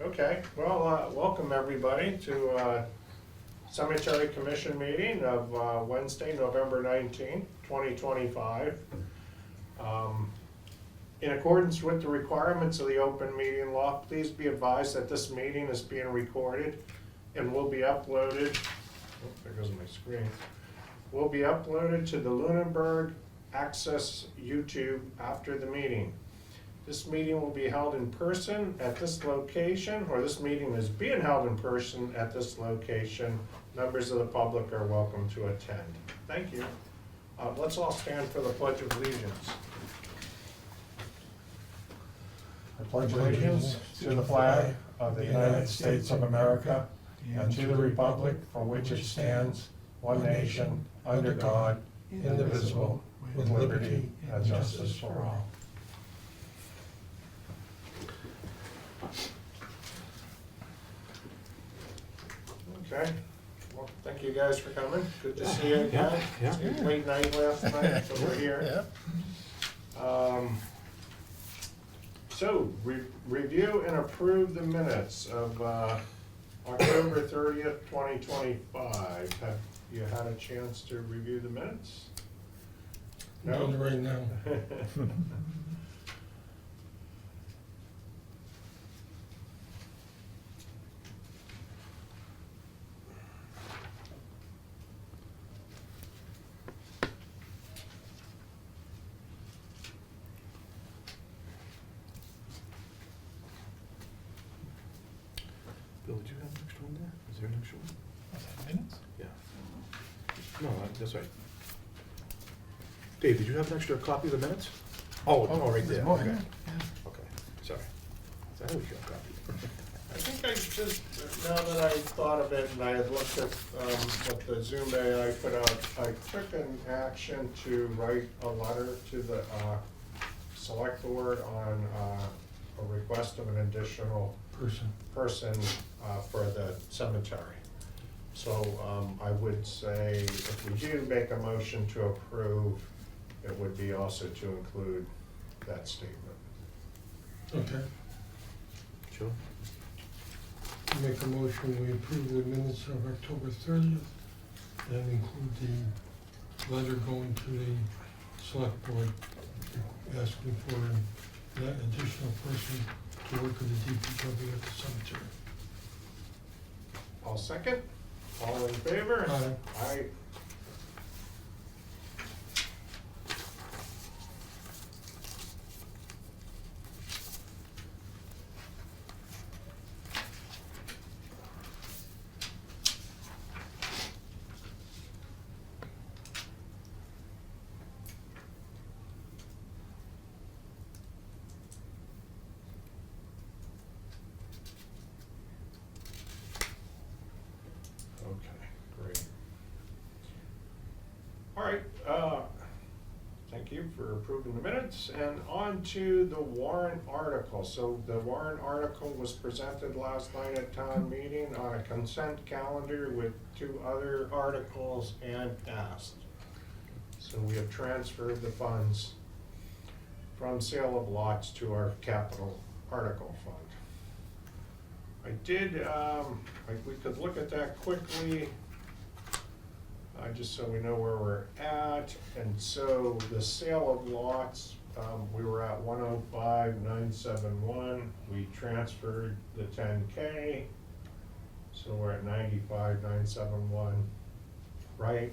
Okay, well, welcome everybody to Cemetery Commission meeting of Wednesday, November 19th, 2025. In accordance with the requirements of the open meeting law, please be advised that this meeting is being recorded and will be uploaded, oh, there goes my screen, will be uploaded to the Lunenburg Access YouTube after the meeting. This meeting will be held in person at this location, or this meeting is being held in person at this location. Members of the public are welcome to attend. Thank you. Let's all stand for the Pledge of Allegiance. I pledge allegiance to the flag of the United States of America and to the republic for which it stands, one nation, under God, indivisible, with liberty and justice for all. Okay, well, thank you guys for coming. Good to see you again. Yeah. Late night last night, so we're here. So, review and approve the minutes of October 30th, 2025. Have you had a chance to review the minutes? No? Doing it right now. Bill, did you have an extra one there? Is there an extra one? Was that minutes? Yeah. No, that's right. Dave, did you have an extra copy of the minutes? Oh, right there. Oh, Okay. yeah. Okay, sorry. So I always got a copy. I think I just, now that I thought of it and I had looked at what the Zoom AI put out, I took an action to write a letter to the select board on a request of an additional person for the cemetery. So I would say if we do make a motion to approve, it would be also to include that statement. Okay, Sure. make a motion, we approve the minutes of October 30th and include the letter going to the select board asking for that additional person to work with the DPW at the cemetery. All second? All in favor? Aye. Aye. Okay, great. All right, thank you for approving the minutes, and on to the warrant article. So the warrant article was presented last night at town meeting on a consent calendar with 2 other articles and passed. So we have transferred the funds from sale of lots to our capital article fund. I did, we could look at that quickly, just so we know where we're at. And so the sale of lots, we were at 105,971. We transferred the 10K, so we're at 95,971, right?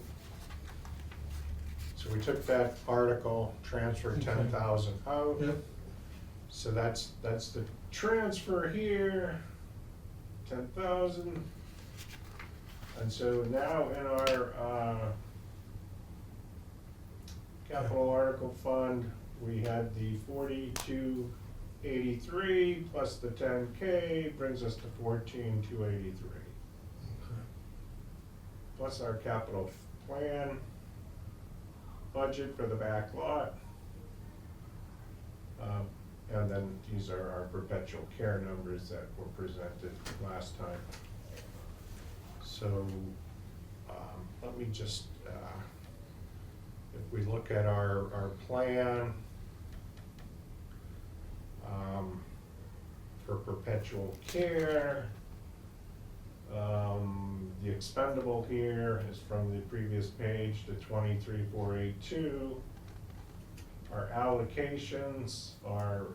So we took that article, transferred Okay. 10,000 out. Yep, So that's the transfer here, 10,000. And so now in our capital article fund, we had the 4283 plus the 10K brings us to 14,283. okay. Plus our capital plan budget for the back lot. And then these are our perpetual care numbers that were presented last time. So, let me just, if we look at our plan, for perpetual care. The expendable here is from the previous page, the 23,482. Our allocations are,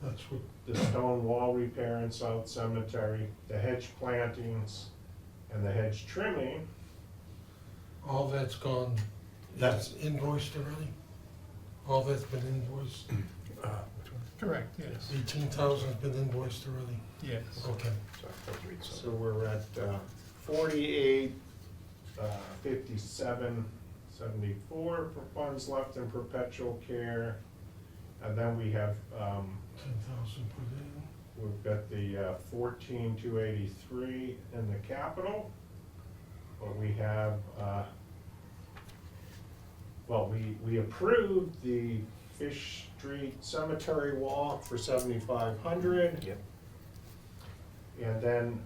That's what, the stone wall repair in South Cemetery, the hedge plantings, and the hedge trimming. all that's gone, That's- that's invoiced already? All that's been invoiced? Which one? Correct, yes, 18,000's been invoiced already? yes. Okay. Sorry, I was reading So something. we're at 48, 57, 74 for funds left in perpetual care. And then we have, 10,000 put in. we've got the 14,283 in the capital. But we have, well, we approved the Fish Street Cemetery Walk for 7,500. Yep. And then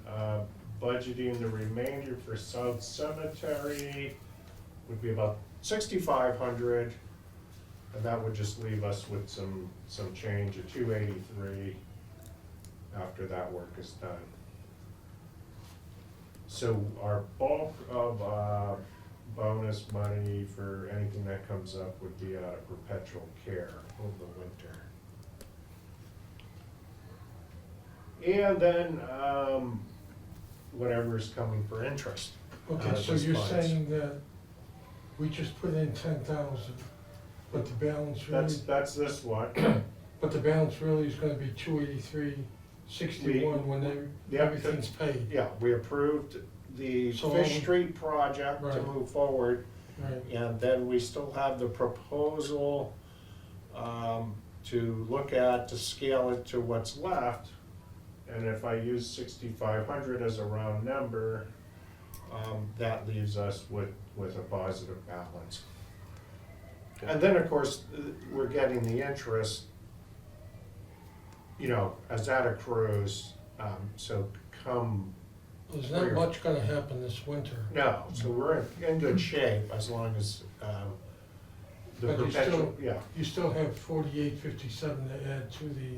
budgeting the remainder for South Cemetery would be about 6,500. And that would just leave us with some change of 283 after that work is done. So our bulk of bonus money for anything that comes up would be out of perpetual care over the winter. And then, whatever is coming for interest. Okay, out of so those you're funds. saying that we just put in 10,000, but the balance really, That's this one. but the balance really is gonna be 283.61 when Yeah, everything's paid? Yeah, we approved the So Fish all- Street project to Right. move forward. Right, And then we still have the proposal to look at, to scale it to what's left. And if I use 6,500 as a round number, that leaves us with a positive balance. And then, of course, we're getting the interest, as that accrues, so come, there's not much gonna happen this winter. no, so we're in good shape as long as the But you perpetual, still- yeah, You still have 4857 to add to the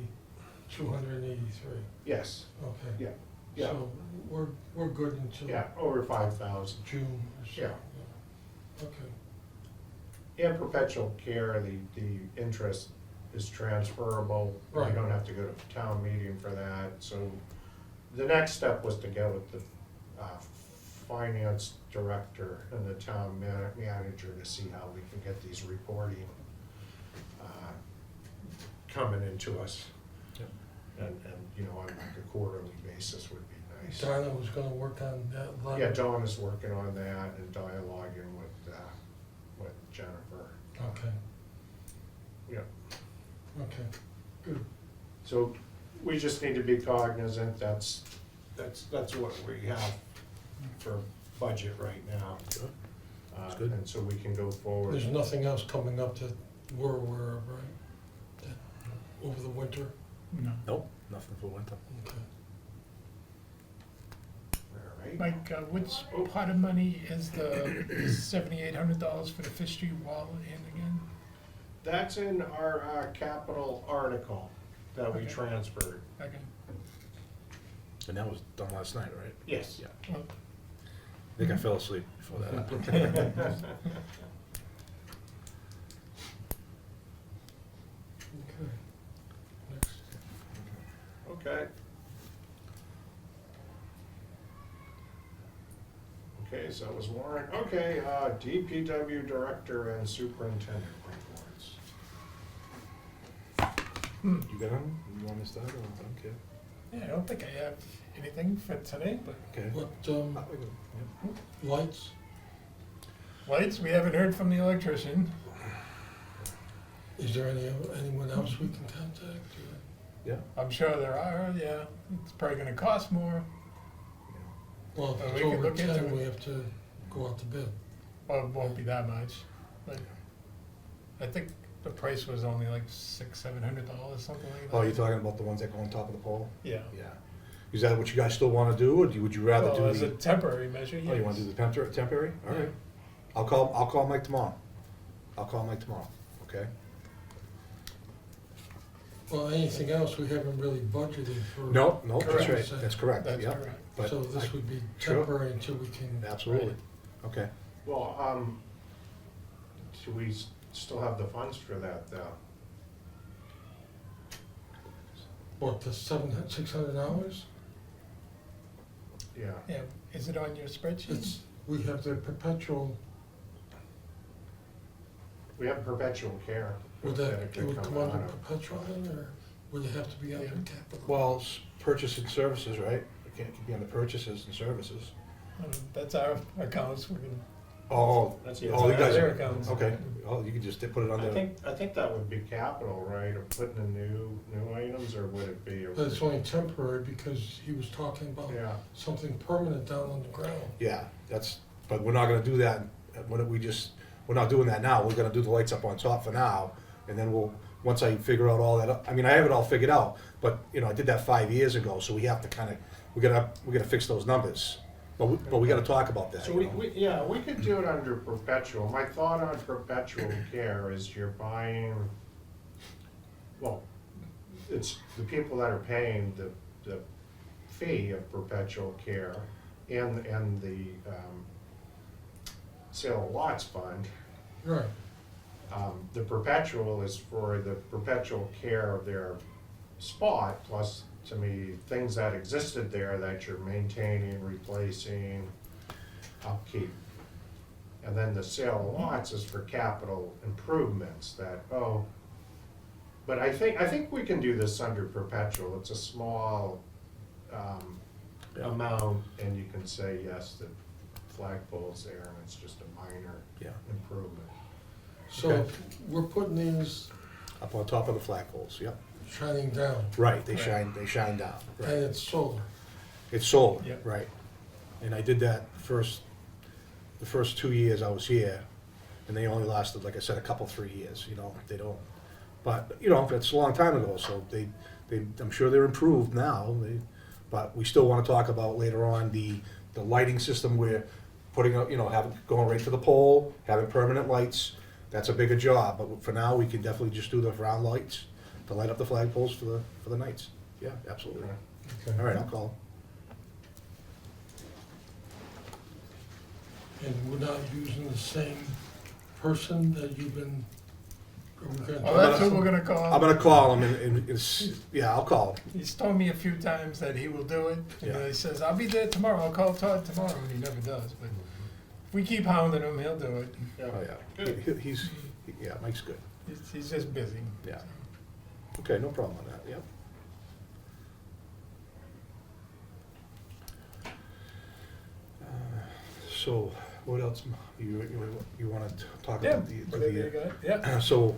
283, yes, okay. yeah, yeah, So we're good until yeah, over 5,000. June or so. Yeah. Okay, And perpetual care, the interest is transferable. We Right. don't have to go to town meeting for that. So the next step was to get with the finance director and the town manager to see how we can get these reporting coming into us. Yep. And, on like a quarterly basis would be nice. Donna was gonna work on that letter? Yeah, Dawn is working on that and dialoguing with Jennifer. Okay, Yeah. okay, good. So we just need to be cognizant, that's what we have for budget right now. Sure. That's good. And so we can go forward. There's nothing else coming up that we're aware of, right? That- Over the winter? No. Nope, nothing for winter. Okay. All right. Mike, which pot of money is the $7,800 for the Fish Street wall in again? That's in our capital article that we Okay. transferred. Okay. And that was done last night, right? Yes. Yeah. Well, I think I fell asleep before that happened. Okay. Next. Okay. Okay, so that was Warren. Okay, DPW director and superintendent reports. You got them? You want to start or I don't care? Yeah, I don't think I have anything for today, but Okay. What, Yep. lights? lights, we haven't heard from the electrician. Is there anyone else we can contact? or- Yeah. I'm sure there are, yeah. It's probably gonna cost more. Well, if Well, it's we can over look into 10, it. we have to go out to bid. Well, it won't be that much, but I think the price was only like $600-700, something like that. Oh, you're talking about the ones that go on top of the pole? Yeah. Yeah. Is that what you guys still want to do, or would you rather Well, do as a the? temporary measure, yes. Oh, you want to do the temporary? All right. Yeah. I'll call Mike tomorrow. Okay? Well, anything else, we haven't really budgeted for. No, that's Correct. right, that's correct, That's yeah. correct. But So this I- would be Sure. temporary until we can. Absolutely, okay. Well, do we still have the funds for that, though? What, the $600? Yeah. Yeah, is it on your spreadsheet? It's, we have the perpetual, We have perpetual care. would it could would come under out of. perpetual then, or would it have to be under Yeah. capital? Well, purchase and services, right? It can't be under purchases and services. That's our accounts, we can. Oh, That's oh, you guys, Their accounts. okay, oh, you could just put it on I there. think that would be capital, right, of putting in new items, or would it be? But it's only temporary because he was talking about Yeah, something permanent down on the ground. Yeah, but we're not gonna do that, we're not doing that now, we're gonna do the lights up on top for now, and then once I figure out all that, I mean, I have it all figured out, but, I did that 5 years ago, so we have to kinda, we gotta fix those numbers. But we gotta talk about that, so we could do it under perpetual. My thought on perpetual care is you're buying, well, it's the people that are paying the fee of perpetual care and the sale of lots fund. Right, The perpetual is for the perpetual care of their spot, plus, to me, things that existed there that you're maintaining, replacing, upkeep. And then the sale of lots is for capital improvements that, but I think we can do this under perpetual. It's a small Yeah. amount, and you can say, yes, the flagpole's there, and it's just a minor Yeah, improvement. so Okay. we're putting these up on top of the flagpoles, yep. shining down, Right, they Right. shine down, and right. it's solar. It's solar, Yep. right. And I did that the first 2 years I was here, and they only lasted, like I said, a couple, 3 years, they don't. But, it's a long time ago, so I'm sure they're improved now, but we still wanna talk about later on the lighting system we're putting up, having, going right to the pole, having permanent lights. That's a bigger job, but for now, we can definitely just do the round lights to light up the flagpoles for the nights. Yeah, absolutely. Okay. All right, I'll call. And we're not using the same person that you've been. Oh, that's who we're gonna call. I'm gonna call him yeah, I'll call him. He's told me a few times that he will do it, Yeah. and he says, I'll be there tomorrow, I'll call Todd tomorrow, and he never does, but if we keep hounding him, he'll do it. Oh, yeah. Yeah, Mike's good. He's just busy. Yeah. Okay, no problem on that, yep. So, what else, you wanna talk Yeah, about the? whatever you got, yeah. So,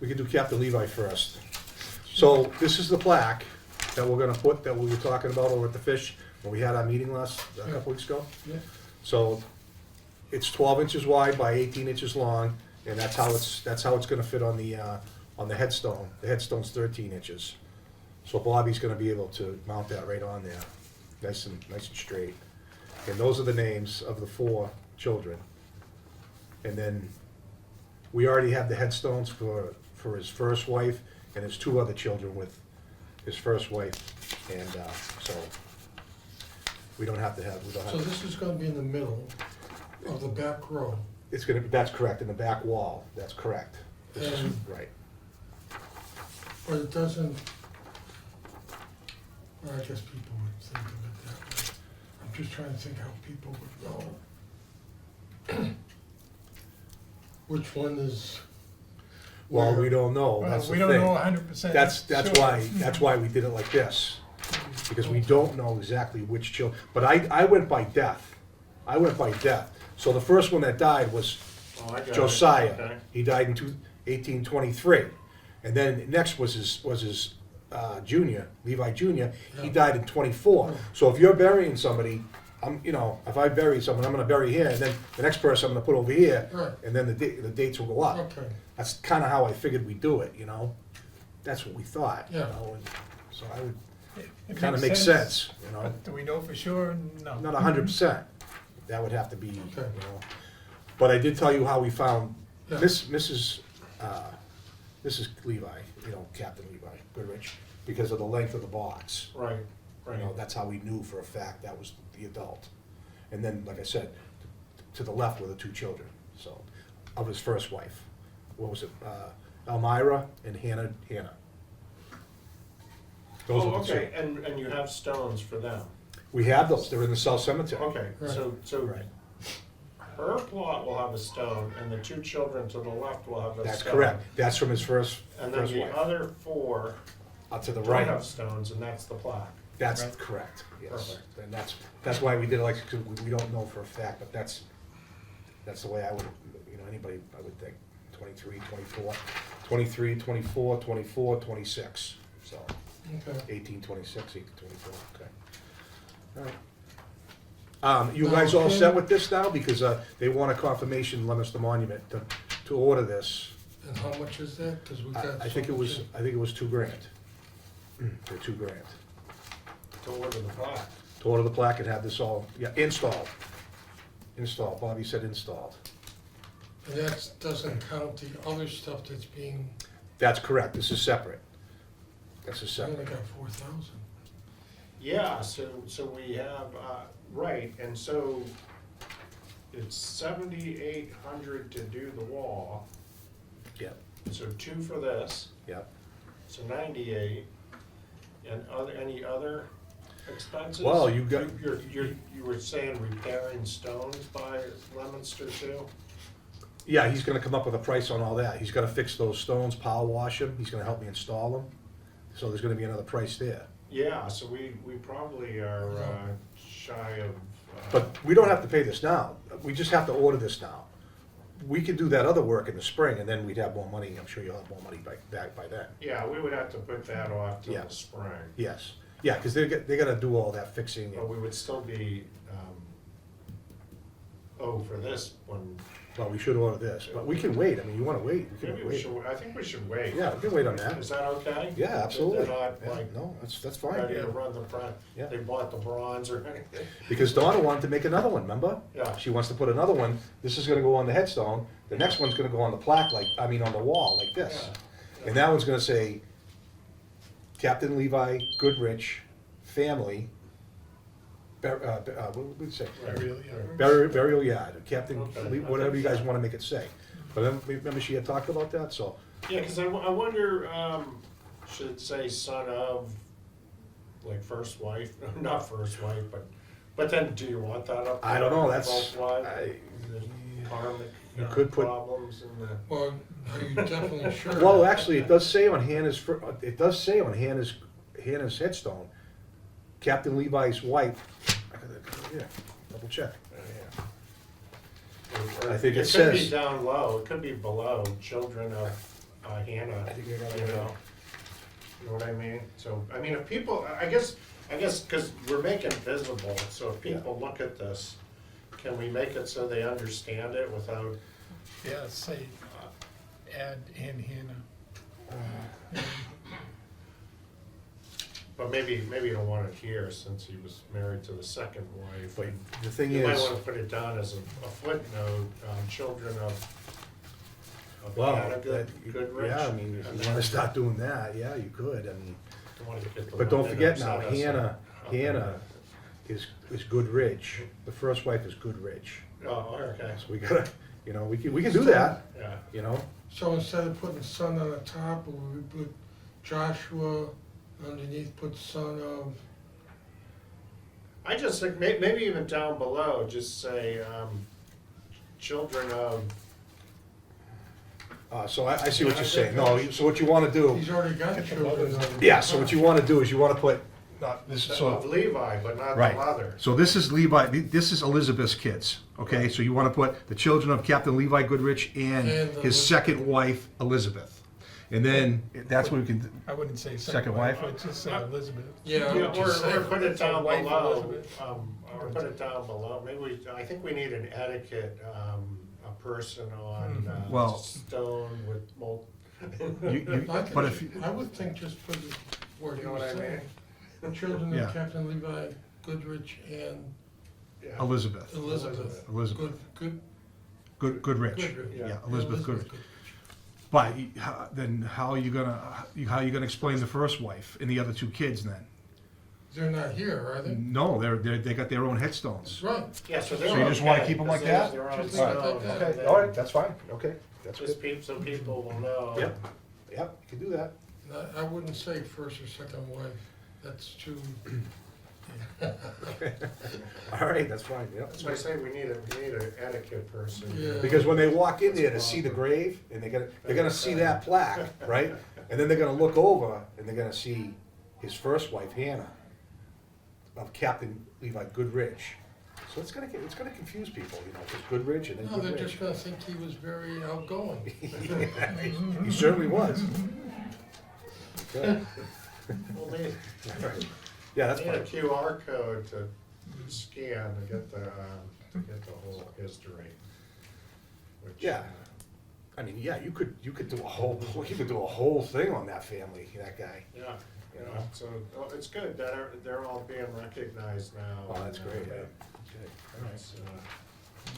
we can do Captain Levi first. So, this is the plaque that we're gonna put, that we were talking about over at the Fish, when we had our meeting a couple weeks ago. Yeah. So, it's 12 inches wide by 18 inches long, and that's how it's gonna fit on the headstone. The headstone's 13 inches. So Bobby's gonna be able to mount that right on there, nice and straight. And those are the names of the 4 children. And then, we already have the headstones for his first wife and his 2 other children with his first wife. And, so, we don't have. So this is gonna be in the middle of the back row. That's correct, in the back wall, that's correct. This is, And- right. But it doesn't, well, I guess people would think of it that way. I'm just trying to think how people would know. Which one is Well, where? we don't know, Well, that's the we thing. don't know 100%. That's why we did it like this, because we don't know exactly which children, but I went by death. So the first one that died was Oh, I got it. Josiah. Okay. He died in 1823. And then next was his junior, Levi Junior. He Yeah. died in 24. So if you're burying somebody, if I bury someone, I'm gonna bury here, and then the next person I'm gonna put over here, Right. and then the dates will go up. Okay, That's kinda how I figured we'd do it, That's what we thought, Yeah. and so I would, It kinda makes sense, But do we know for sure? No. Not 100%. That would have to be, Okay. But I did tell you how we found Yeah. Mrs. this is Levi, you know, Captain Levi Goodrich, because of the length of the box. Right, You right. know, that's how we knew for a fact that was the adult. And then, like I said, to the left were the two children, so, of his first wife. What was it, Elmira and Hannah. Those Oh, were the two. okay, and you have stones for them. We have those, they're in the South Cemetery. Okay, so Right, her plot will have a stone, and the two children to the left will have a stone. that's correct, that's from his first And then the wife. other four To the don't right, have stones, and that's the plaque. that's Right. correct, yes. Perfect. And that's why we did it like, 'cause we don't know for a fact, but that's the way I would, you know, anybody, I would think, 23, 24, 23, 24, 24, 26, so, Okay. 18, 26, 18, 24, okay. All right. You guys all set with this now? Because they want a confirmation, Leominster Monument, to order this. And how much is that? 'Cause we got. I think it so was, much I think it was $2,000. For $2,000. To order the plaque. To order the plaque and have this all, yeah, installed. Installed, Bobby said installed. in. And that doesn't count the other stuff that's being, That's correct, this is separate. This is I only separate. got 4,000. Yeah, so we have, right, and so it's 7,800 to do the wall, Yep, so 2 for this, yep. so 98. And any other expenses? Well, you got- You were saying repairing stones by Leominster too? Yeah, he's gonna come up with a price on all that. He's gonna fix those stones, power wash them, he's gonna help me install them. So there's gonna be another price there. Yeah, so we probably are shy of. But we don't have to pay this now, we just have to order this now. We could do that other work in the spring, and then we'd have more money, I'm sure you'll have more money back by then. Yeah, we would have to put that off till Yeah. the spring. Yes, yeah, because they gotta do all that fixing. But we would still be, for this one, Well, we should order this, but we can wait, I mean, you wanna wait, we maybe can we wait. should, I think we should wait. Yeah, we can wait on that. Is that okay? Yeah, absolutely. They're not Yeah, like no, that's ready fine. to run the front, Yeah. they bought the bronze or anything. Because Donna wanted to make another one, remember? Yeah. She wants to put another one, this is gonna go on the headstone, the next one's gonna go on the plaque on the wall, like this. Yeah. And that one's gonna say, Captain Levi Goodrich, family, what would it say? Burial yard. Burial yard, Captain, Okay. whatever you guys wanna make it say. But then, remember she had talked about that, so, Yeah, because I wonder, should it say son of, like first wife, not first wife, but then do you want that up? I don't know, that's, Both wives? I- The karmic You could put- problems and the. Well, are you definitely sure? well, actually, it does say on Hannah's, Hannah's headstone, Captain Levi's wife, yeah, double check. I think it could says- be down low, it could be below, children of Hannah, I think you're right. you know. You know what I mean? So, I mean, if people, I guess, because we're making it visible, so if people look at this, can we make it so they understand it without, Yeah, say, add in Hannah. but maybe you don't want it here since he was married to the second wife. But the thing You might is, wanna put it down as a footnote, children of well, Hannah Goodrich. yeah, I mean, if you wanna start doing that, yeah, you could, I mean, Don't wanna get the but don't one that forget now, upset us. Hannah is Goodrich, the first wife is Goodrich. Oh, okay, So we gotta, you know, we can do that, yeah. you know? So instead of putting son on the top, will we put Joshua underneath, put son of, I just think maybe even down below, just say, children of, So I see what you're saying, no, so what you wanna do, he's already got children on the yeah, so what top. you wanna do is you wanna put, not this, of Levi, but not the Right. mother. So this is Levi, this is Elizabeth's kids, okay? So you want to put the children of Captain Levi Goodrich and And his Elizabeth. second wife, Elizabeth. And then, that's what we can, I wouldn't say Second second wife? wife, I'd just say Elizabeth. Yeah, Yeah, I'm just or saying. put it down Wife below, Elizabeth. or put it down below, maybe I think we need an etiquette, a person on, Well- stone with but if, I would think just put it where You he know was what I saying. Children Yeah. of Captain Levi Goodrich and Yeah. Elizabeth, Elizabeth. Elizabeth, Good, Goodrich, Goodrich. yeah, Elizabeth Goodrich. But then how are you gonna explain the first wife and the other two kids then? They're not here, are they? No, they got their own headstones. Right. Yeah, so So they're you just wanna okay, keep 'em like 'cause they have that? their own Just like stone, that. and Okay, then all right, that's fine, okay, that's Just good. so people will know. Yep, yep, you can do that. I wouldn't say first or second wife, that's too, All right, that's fine, yep. That's why I say we need an etiquette person. Yeah. Because when they walk in there to see the grave, and they're gonna see that plaque, right? And then they're gonna look over, and they're gonna see his first wife, Hannah, of Captain Levi Goodrich. So it's gonna confuse people, you know, just Goodrich and then no, they're Goodrich. just gonna think he was very outgoing. He certainly was. Okay. Well, they Yeah, that's need a fine. QR code to scan to get the whole history. Which, Yeah. I mean, yeah, you could do a whole thing on that family, that guy. Yeah, You you know. know, so it's good that they're all being recognized now. Oh, that's great, yeah. And, Okay, all right. it's,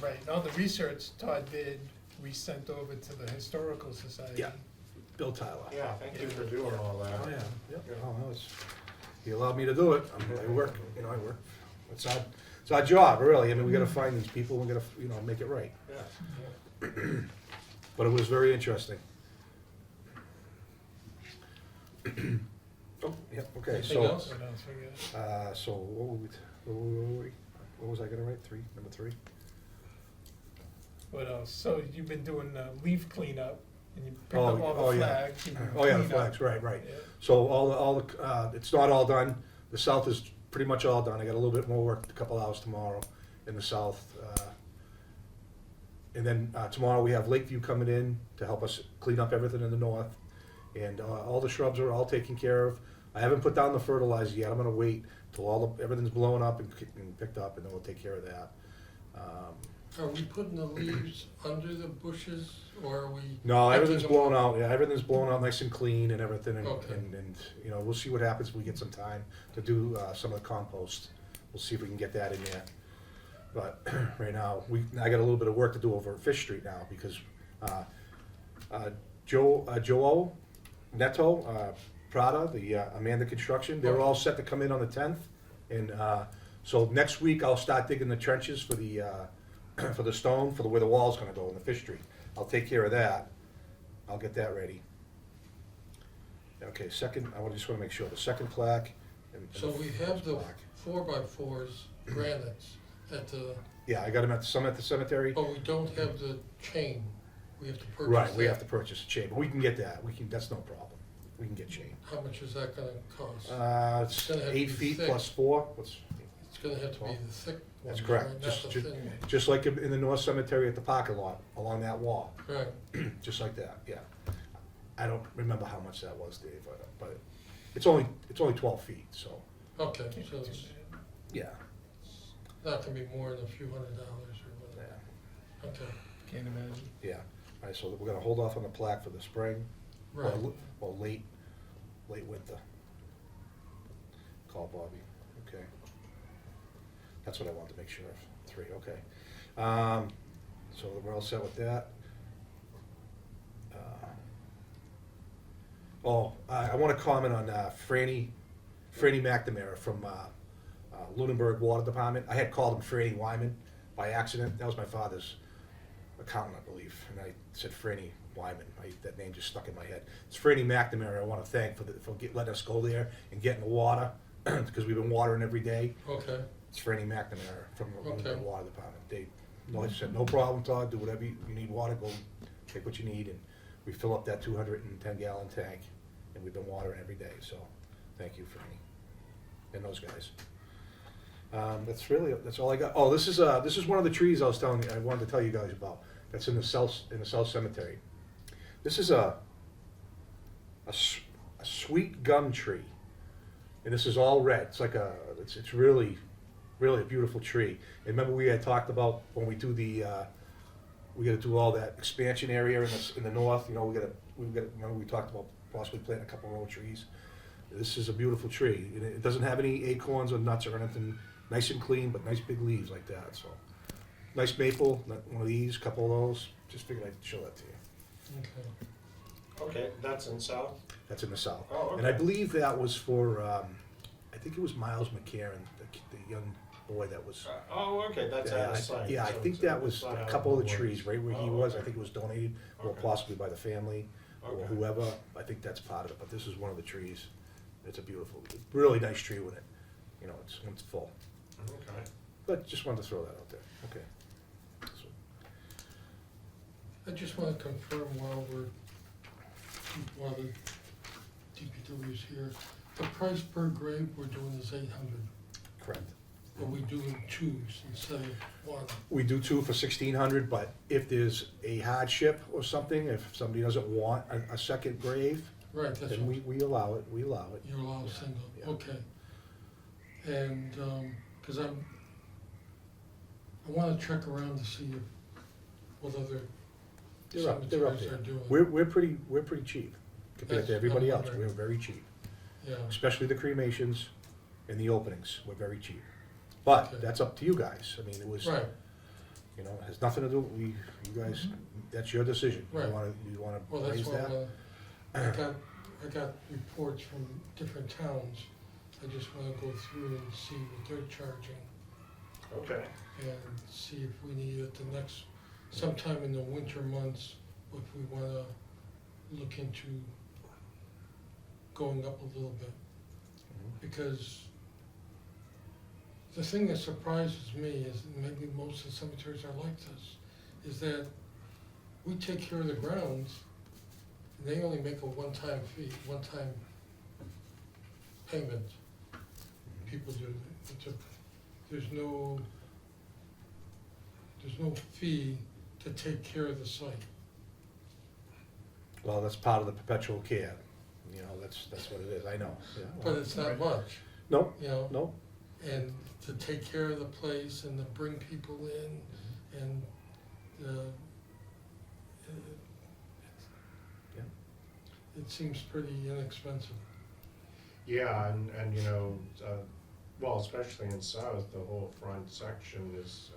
Right, and all the research Todd did, we sent over to the Historical Society. Yeah. Bill Tyler. Yeah, thank you for doing all that. Oh, yeah, yeah. Oh, no, he allowed me to do it. I work. It's our job, really. I mean, we gotta find these people, we gotta, make it right. Yeah. But it was very interesting. Oh, yeah, okay, Anything so, else? What else we got? so what was I gonna write? Number three? What else? So you've been doing leaf cleanup, and you picked Oh, up all oh, the yeah. flags. and Oh, yeah, the clean up. flags, right. Yeah. So all the, it's not all done. The south is pretty much all done. I got a little bit more work, a couple hours tomorrow in the south. And then tomorrow we have Lakeview coming in to help us clean up everything in the north. And all the shrubs are all taken care of. I haven't put down the fertilizer yet. I'm gonna wait till everything's blown up and picked up, and then we'll take care of that. Are we putting the leaves under the bushes, or are we? No, everything's picking them blown up? out, yeah, everything's blown out nice and clean and everything, Okay. and, we'll see what happens if we get some time to do, some of the compost. We'll see if we can get that in there. But, right now, I got a little bit of work to do over at Fish Street now, because, Joel Neto, Prada, the, Amanda Construction, they're all set to come in on the 10th. And, so next week I'll start digging the trenches for the, for the stone, for where the wall's gonna go in the Fish Street. I'll take care of that. I'll get that ready. Okay, second, just wanna make sure, the second plaque. And So we have the plaque. 4x4s, granites, at the, Yeah, I got them some at the cemetery. but we don't have the chain. We have to purchase Right, we that. have to purchase a chain, but we can get that. That's no problem. We can get chain. How much is that gonna cost? It's gonna have to 8 be feet thick. plus 4. It's gonna have to be the thick one, That's right, correct. not Just, the just, thin one. just like in the North Cemetery at the parking lot, along that wall. Right, Just like that, yeah. I don't remember how much that was, Dave, but it's only 12 feet, so, okay, Can't so be too it's bad. yeah. not gonna be more than a few $100s or Yeah, whatever. Okay, Can't imagine. yeah. All right, so we're gonna hold off on the plaque for the spring, right. or late winter. Call Bobby, okay. That's what I wanted to make sure of, 3, okay. So we're all set with that. I wanna comment on Franny McNamara from Lunenburg Water Department. I had called him Franny Wyman by accident. That was my father's accountant, I believe, and I said Franny Wyman. That name just stuck in my head. It's Franny McNamara I want to thank for letting us go there and getting the water, because we've been watering every day. Okay, It's Franny McNamara from the Okay. Water Department. I said, no problem, Todd, do whatever you need water, go take what you need, and we fill up that 210-gallon tank, and we've been watering every day, so thank you, Franny, and those guys. That's all I got. Oh, this is one of the trees I wanted to tell you guys about. That's in the South Cemetery. This is a sweet gum tree, and this is all red. It's really a beautiful tree. And remember we had talked about when we do we got to do all that expansion area in the north. Remember we talked about possibly planting a couple row trees. This is a beautiful tree. And it doesn't have any acorns or nuts or anything. Nice and clean, but nice big leaves like that. So nice maple, one of these, couple of those. Just figured I'd show that to you. okay. Okay, that's in South? That's in the south. Oh, And I okay. believe that was for, I think it was Miles McCarron, the young boy that was. Oh, okay, that's out Yeah, of sight. yeah, I so think it's- that was it's not a out couple of the the trees, woods. right where he Oh, was, I okay. think it was donated, or Okay. possibly by the family, or Okay. whoever, I think that's part of it, but this is one of the trees. It's a beautiful, really nice tree when it's full. Okay. But just wanted to throw that out there, okay. So, I just wanna confirm while the DPW is here, the price per grave we're doing is 800, correct. but we doing twos instead of one. We do two for 1,600, but if there's a hardship or something, if somebody doesn't want a second grave, Right, that's then what, we allow it, you allow Yeah, single, yeah. okay. And, cause I wanna check around to see what other They're up cemeteries there. are doing. We're pretty cheap compared to That's- everybody I'm else, wondering. we're very cheap. Yeah, Especially the cremations and the openings, we're very cheap. But Okay. that's up to you guys, I mean, it was, right, it has nothing to do, you guys, that's your decision. Right. You wanna well, that's raise why that? I got reports from different towns. I just wanna go through and see what they're charging Okay. and see if we need it the next, sometime in the winter months, if we wanna look into going up a little bit. Mhm. Because the thing that surprises me is, and maybe most of the cemeteries are like this, is that we take care of the grounds, and they only make a one-time fee, one-time payment. People do, there's no fee to take care of the site. Well, that's part of the perpetual care, that's what it is, I know. Yeah, well, But it's not much, No, you know? no, And to take care of the place and to bring people in and, Yeah. it seems pretty inexpensive. Yeah, and well, especially in South, the whole front section is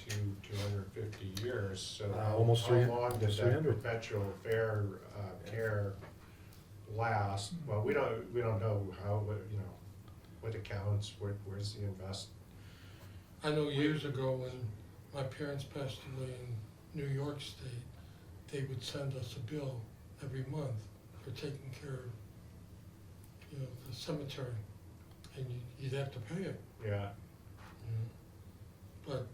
250 years, so almost how 300, long did almost that 300. perpetual fair care last? Well, we don't know how, what accounts, where's the invest? I know years ago when my parents passed away in New York State, they would send us a bill every month for taking care of, the cemetery, and you'd have to pay it. Yeah, But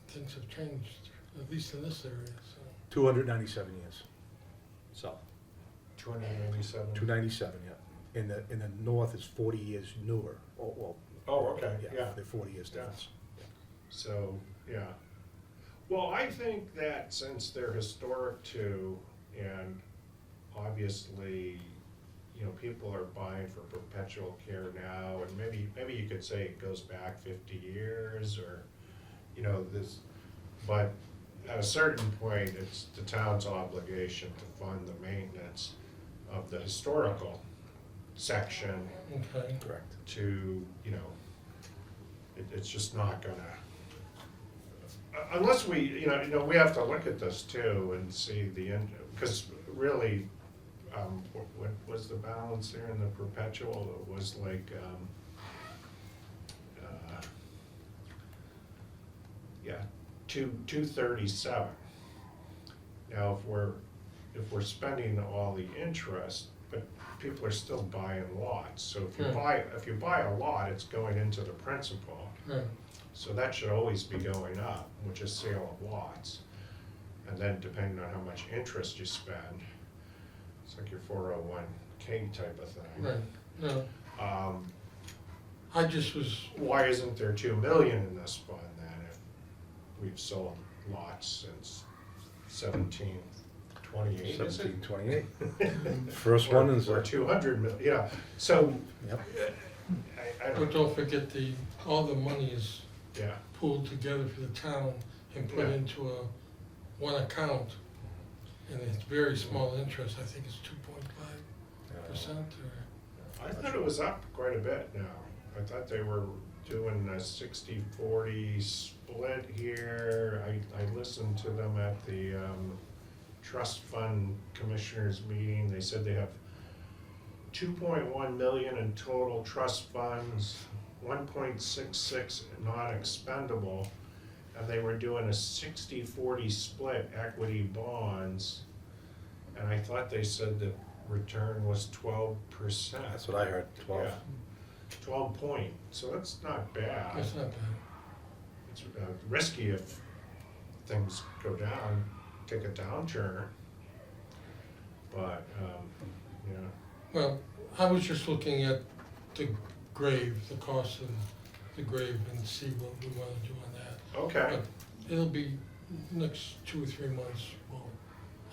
things have changed, at least in this area, so. 297 years, so, 297. 297, yeah. In the north is 40 years newer, well. Oh, okay, yeah. They're 40 years Yeah. difference. So, yeah. Well, I think that since they're historic too, and obviously, people are buying for perpetual care now, and maybe you could say it goes back 50 years or, this, but at a certain point, it's the town's obligation to fund the maintenance of the historical section Okay. Correct. to, it's just not gonna, unless we, we have to look at this too and see the end, because really, what was the balance there in the perpetual? It was like, yeah, 237. Now, if we're spending all the interest, but people are still buying lots, so if you buy a lot, it's going into the principal. Right, So that should always be going up, which is sale of lots. And then depending on how much interest you spend, it's like your 401k type of thing. right, no, Um, I just was, Why isn't there 2 million in this fund then if we've sold lots since 1728, is it? 1728. First one is, Or 200 million, yeah, so, yep. I but don't, don't forget all the money is yeah, pooled together for the town and put Yeah. into one account. And it's very small interest, I think it's 2.5% or, I thought it was up quite a bit now. I thought they were doing a 60-40 split here. I listened to them at the trust fund commissioners meeting. They said they have 2.1 million in total trust funds, 1.66 non-expendable, and they were doing a 60-40 split equity bonds. And I thought they said the return was 12%. That's what I heard, 12. Yeah, 12 point, so that's not bad. That's not bad. It's risky if things go down, take a downturn. But, yeah, Well, I was just looking at the grave, the cost of the grave, and see what we wanna do on that. okay. But it'll be next 2 or 3 months,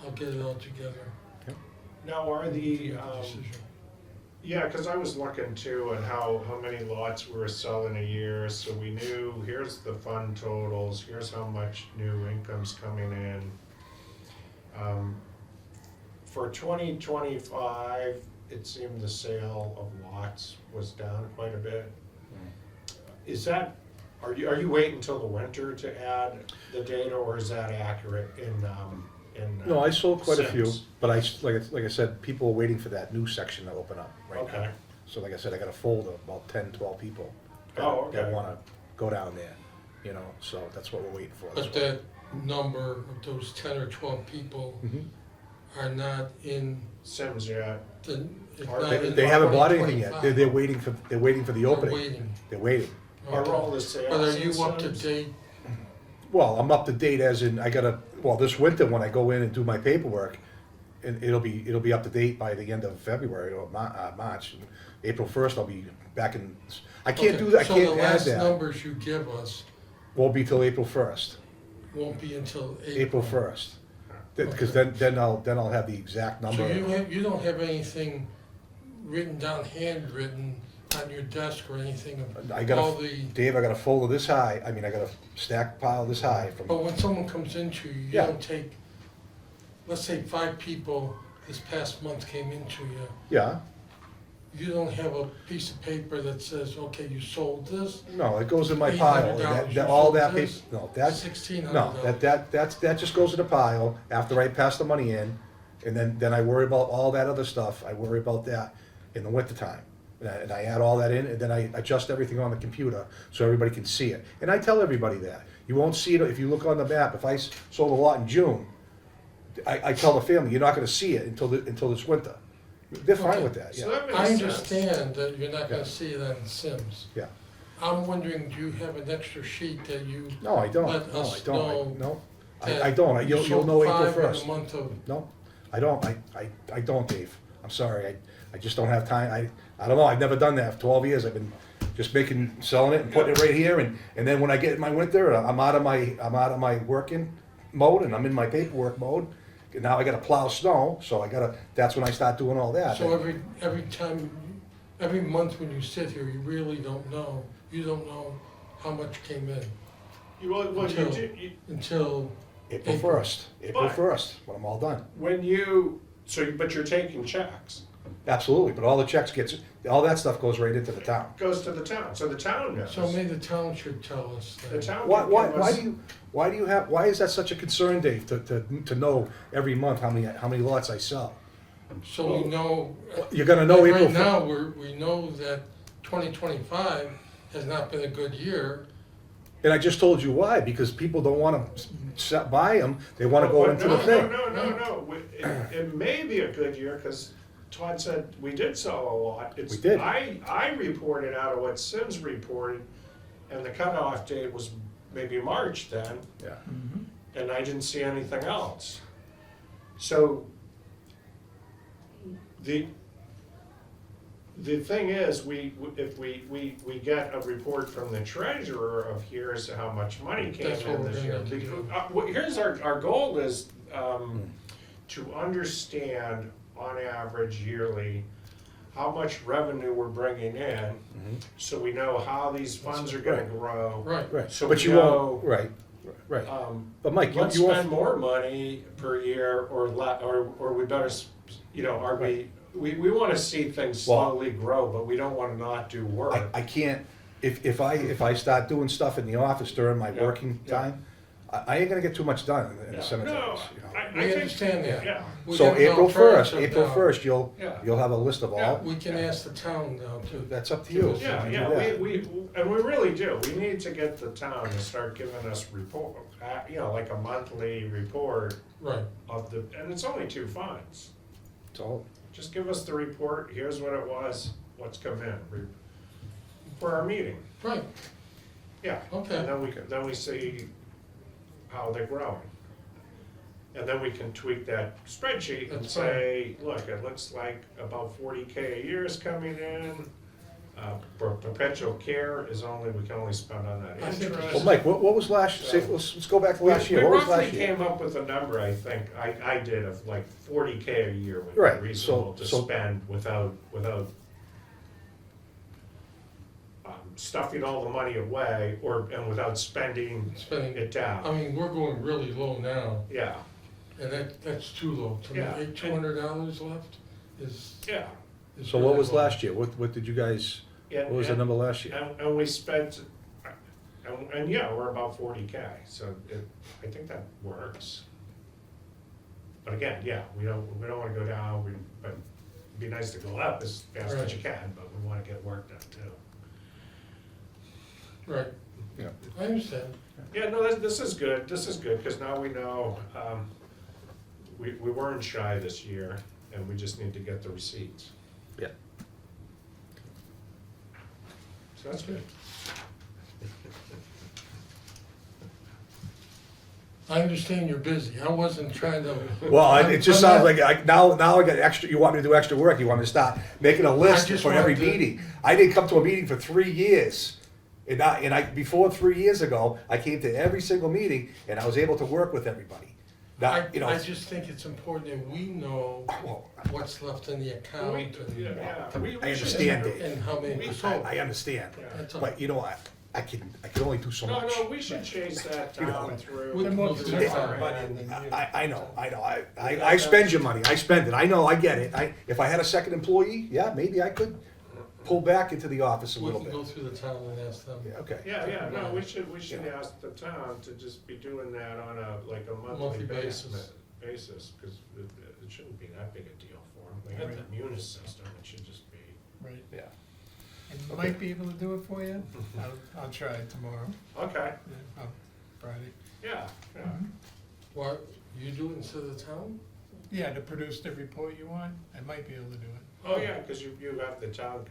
I'll get it all together. Now, are and the, make a decision. yeah, cause I was looking too at how many lots we were selling a year, so we knew, here's the fund totals, here's how much new income's coming in. For 2025, it seemed the sale of lots was down quite a bit. Is that, are you waiting until the winter to add the data, or is that accurate in? No, I sold quite a few, Sims? but like I said, people are waiting for that new section to open up right now. Okay. So like I said, I got a folder of about 10, 12 people Oh, that okay. wanna go down there, you know, so that's what we're waiting for. But that number of those 10 or 12 people Mhm. are not in Sims, yeah. the, it's Are not they- in They the haven't bought anything yet, 2025. they're waiting for the They're opening. waiting. They're waiting. Are all the sales But are in you up to Sims? date? Well, I'm up to date as in, this winter when I go in and do my paperwork, and it'll be up to date by the end of February or March. April 1st, I'll be back in, I can't Okay, do that, I So can't the add last that. numbers you give us Won't be till April 1st, won't be until April 1st. Because then I'll have the exact So number. you don't have anything written down, handwritten on your desk or anything of I got all a, the, Dave, I got a folder this high, I got a stack pile this high but from, when someone comes into you, you Yeah. don't take, let's say 5 people this past month came into you, yeah, you don't have a piece of paper that says, okay, you sold this, no, it goes in my pile. $800 All you that sold paper, this? no, that's, $1,600. no, that just goes in a pile after I pass the money in, and then I worry about all that other stuff, I worry about that in the wintertime. And I add all that in, and then I adjust everything on the computer so everybody can see it. And I tell everybody that. You won't see it, if you look on the map, if I sold a lot in June, I tell the family, you're not gonna see it until this winter. They're fine with that, So yeah, that makes I sense. understand that you're not Yeah. gonna see it on Sims. yeah. I'm wondering, do you have an extra sheet that you No, I don't, let no, I us don't, know no. that I don't, you you'll sold know April 5 in the 1st. month of, No, I don't, I don't, Dave. I'm sorry, I just don't have time. I don't know, I've never done that for 12 years. I've been just selling it and putting it right here, and then when I get in my winter, I'm out of my working mode and I'm in my paperwork mode. And now I gotta plow snow, so that's when I start doing all that. so every time, every month when you sit here, you really don't know, you don't know how much came in Well, Until- you until, April April. 1st, April But- 1st, when I'm all done. but you're taking checks. Absolutely, but all the checks all that stuff goes right into the town. Goes to the town, so the town knows. so maybe the town should tell us The that. town Why, can why, give us. why is that such a concern, Dave, to know every month how many lots I sell? So we know, You're gonna know like April. right now, we know that 2025 has not been a good year. And I just told you why, because people don't wanna buy them, they wanna go But into the thing. No. It may be a good year, cause Todd said we did sell a lot. We did. I reported out of what Sims reported, and the cutoff date was maybe March then, Yeah. and I didn't see anything else. So, the thing is, if we get a report from the treasurer of here's how much money came That's what in we're this gonna year. have to do. Here's our goal is, to understand on average yearly how much revenue we're bringing in, so we know how these funds are gonna Right. grow. Right. Right, So but we you know- won't, right, right. But Mike, Let's you spend won't, more money per year, or we better, are we wanna see things Well- slowly grow, but we don't wanna not do work. I can't, if I start doing stuff in the office during my Yeah, working yeah. time, I ain't gonna get too much done in Yeah. the cemeteries, No, you know. I We think- understand that. Yeah, We So have an April first, alternative now. Yeah. you'll have a list of Yeah. all, We can ask the town now too. that's up to you. yeah, You yeah, do that. and we really do, we need to get the town to start giving us report, you know, like a monthly report Right, of the, and it's only 2 funds. It's all, Just give us the report, here's what it was, what's come in, for our meeting, right, yeah. Okay. And then we see how they're growing. And then we can tweak that spreadsheet and That's say, look, it looks like about 40K a year is coming in. Perpetual care is only, we can only spend on that I think it's- interest. well, Mike, what was last, say, let's go back to last year, what was last We year? roughly came up with a number, I think, I did, of like 40K a year would be Right, reasonable to so- spend without stuffing all the money away and without spending spending, it down. I mean, we're going really low now, Yeah, and that's too low. To me, Yeah. $200 left is. yeah. is So what really was low. last year, what did you guys, what was the number last year? And we spent, and yeah, we're about 40K, so I think that works. But again, yeah, we don't wanna go down, but it'd be nice to go up as fast as you can, but we wanna get work done too. Right, Yeah. I understand. Yeah, no, this is good, cause now we know, we weren't shy this year, and we just need to get the receipts, Yeah. so that's good. I understand you're busy. I wasn't trying to. Well, it just I'm sounds not- like, now I got extra, you want me to do extra work, you want me to start making a list just for every wanted to- meeting. I didn't come to a meeting for 3 years. And before 3 years ago, I came to every single meeting and I was able to work with everybody. Now, I just think it's important that we know well, what's left in the account We I understand, Dave. and how many We- was I sold. understand, Yeah. That's all. but you know, I can only do so No, much. no, we should chase that You know, down through. we can go through Yeah. that. I know, I spend your money, I spend it, I know, I get it. If I had a second employee, yeah, maybe I could pull back into the office a We little can bit. go through the town and ask them. Yeah, okay. Yeah, no, we should Yeah. ask the town to just be doing that on a monthly Monthly basis. basis, because it shouldn't be that big a deal for them. They got Right. that Munis system, it should just be, Right. Yeah. I might be able to do it for you. I'll try it tomorrow, okay, Friday. yeah, yeah. What, you do it instead of the town? Yeah, to produce the report you want, I might be able to do it. Oh, yeah, because you have the town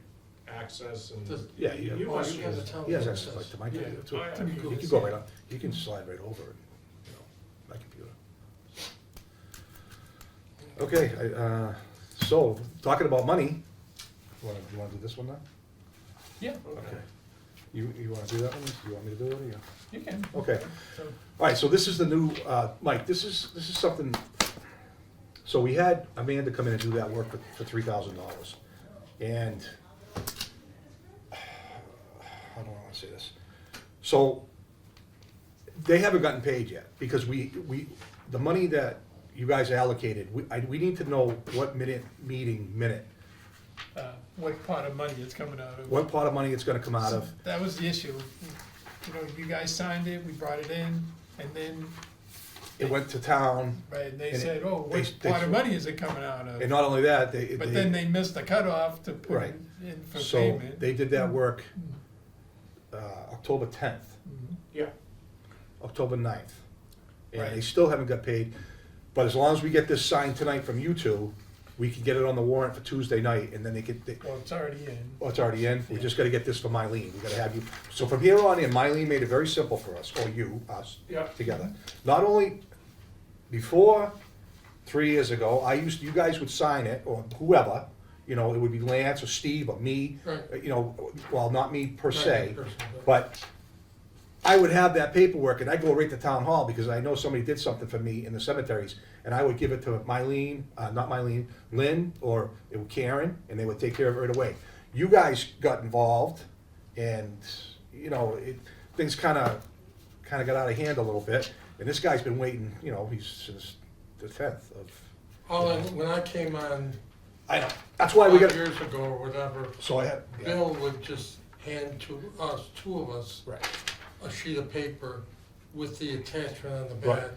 access and. Does- Yeah, you- you Oh, must you have the use- town. He has access. access like to my computer too. Oh, yeah. That'd be You good. can go right up, you can slide right over it, you know, my computer. Okay, so, talking about money, you wanna do this one now? Yeah, Okay. You wanna do that one? You want me to do it, or you? you can. Okay. So, All right, so this is the new, Mike, this is something, so we had Amanda come in and do that work for $3,000. And, how do I wanna say this? So, they haven't gotten paid yet, because the money that you guys allocated, we need to know what minute what part of money it's coming out of. what part of money it's gonna come out of. That was the issue. You know, you guys signed it, we brought it in, and then, It went to town, right, and they And said, oh, they- what they part of threw- money is it coming out and of? not only that, But then they missed the cutoff to put Right. it in for So payment. they did that work October 10th, Mhm. Yeah, October 9th. And they Right. still haven't got paid. But as long as we get this signed tonight from you two, we can get it on the warrant for Tuesday night, and then Well, it's already in. oh, it's already in? We just gotta get this for Mylene. We gotta have you, so from here on in, Mylene made it very simple for us, or you, us, yeah. together. Not only, before, 3 years ago, you guys would sign it, or whoever, you know, it would be Lance or Steve or me, Right. you know, well, not me per Right, se, person, but I would have that paperwork and I'd go right to town hall because I know somebody did something for me in the cemeteries, and I would give it to Lynn, or it was Karen, and they would take care of it right away. You guys got involved, and, you know, things kinda got out of hand a little bit, and this guy's been waiting, you know, he's since the 10th of. when I came on I know, that's why we 5 got, years ago or whatever, so I had, Bill would just hand to us, two of us, right, a sheet of paper with the attachment on the Right. back,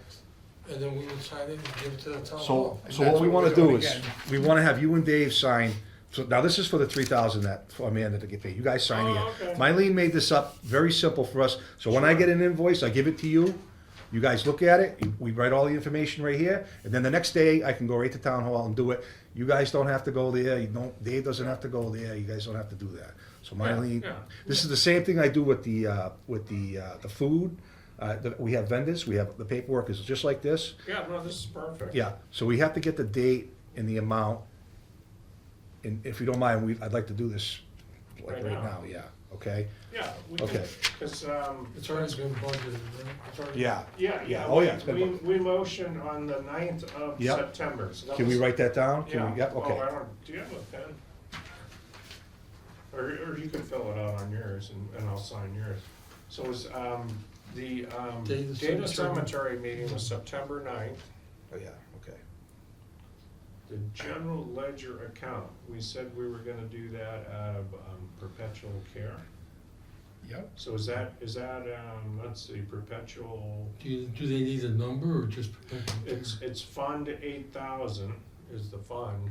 and then we would sign it and give it to the town So, hall. And so what that's we what wanna we're do doing is, again. we wanna have you and Dave sign, so now this is for the 3,000 that, for Amanda to get paid, you guys sign Oh, here. okay. Mylene made this up very simple for us, so when I get an invoice, I give it to you, you guys look at it, we write all the information right here, and then the next day, I can go right to town hall and do it. You guys don't have to go there, you don't, Dave doesn't have to go there, you guys don't have to do that. So Mylene, yeah. this is the same thing I do with the food, we have vendors, we have, the paperwork is just like this. Yeah, no, this is perfect. Yeah, so we have to get the date and the amount. And if you don't mind, I'd like to do this like Right right now. now, yeah, okay? Yeah, we can, Okay. because, It's already been budgeted, right? It's already- Yeah. yeah, Oh, yeah, it's been- we motion on the 9th of Yep. September. So that Can we was- write that down? Can Yeah. we, yep, Oh, okay. I don't, do you have a pen? Or you can fill it out on yours and I'll sign yours. So it was, the, Data data cemetery. cemetery meeting was September 9th. Oh, yeah, okay. The general ledger account, we said we were gonna do that out of perpetual care. Yep. So is that, let's see, perpetual, Do they need a number or just perpetual care? it's Fund 8,000 is the fund.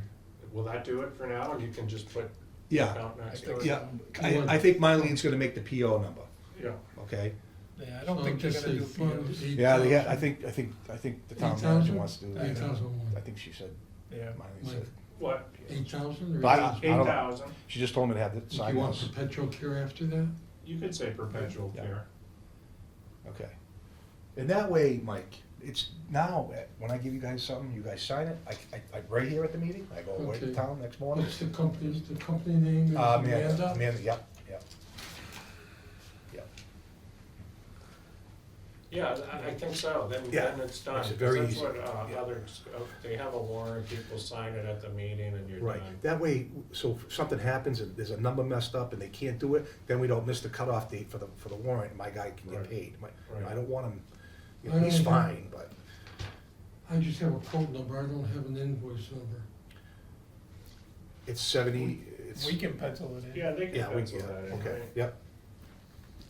Will that do it for now, and you can just put the Yeah, account next to think it? yeah, I think Mylene's gonna make the PO number, Yeah, okay? Yeah, I don't So think they're just gonna say do fund POs. Yeah, they, 8,000. I think the town 8,000? manager wants to do that. 8,001. I think she said, Yeah. Mylene said. what, 8,000 or But I don't know. 8,000? She just told me to have it Do signed. you want this. perpetual care after that? You could say perpetual Yeah. care. Okay. And that way, Mike, it's now, when I give you guys something, you guys sign it, I right here at the meeting, I go right to Okay. town next morning. What's the company name is Amanda? Amanda, yep, yep. Yep. Yeah, I think so, then Yeah. it's done. It's 'Cause very that's easy. what, Yeah. others, they have a warrant, people sign it at the meeting and you're Right, done. that way, so if something happens and there's a number messed up and they can't do it, then we don't miss the cutoff date for the warrant, and my guy can get Right. paid. Right. I don't want him, I don't he's have- fine, but I just have a quote number, I don't have an invoice number. it's 70, it's, We can pencil it in. Yeah, they can yeah, pencil that in, okay, right? yep.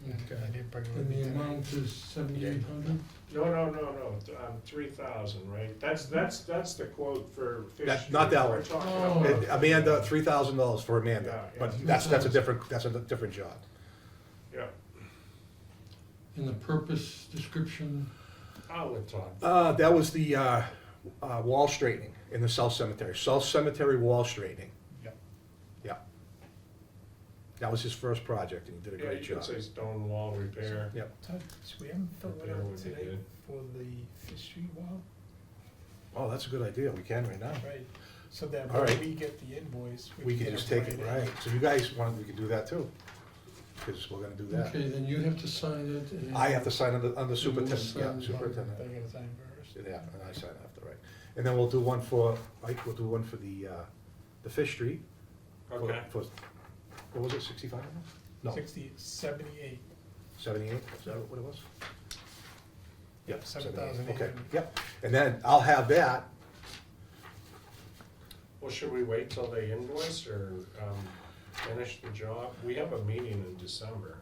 Okay, I didn't bring it And with the me. amount is 7,800? No, 3,000, right? That's the quote for Fish That- Street. not that We're one. talking Oh. about- Amanda, $3,000 for Yeah, Amanda, yeah. but that's a different job. Yeah, And the purpose description, I'll let Todd. That was the wall straightening in the South Cemetery, South Cemetery wall straightening. Yep. Yeah. That was his first project, and he did a Yeah, great you could job. say stone wall repair. Yep. Todd, so we haven't filled it Repair out would be today good. for the Fish Street wall? Oh, that's a good idea, we can right now. Right, so that All when right. we get the invoice, We can can get just take it, in. right, so you guys want, we can do that too, because we're gonna do that. okay, then you have to sign it. and- I have to sign under superintendent, sign yeah, it. They superintendent, gotta sign first. yeah, and I sign after, right. And then we'll do one for, Mike, we'll do one for the Fish Street. for- Okay. For, what was it, 65? No, 78. 78, is that what it was? Yep, 7,800. Okay, yep, and then I'll have that, Well, should we wait till they invoice or finish the job? We have a meeting in December.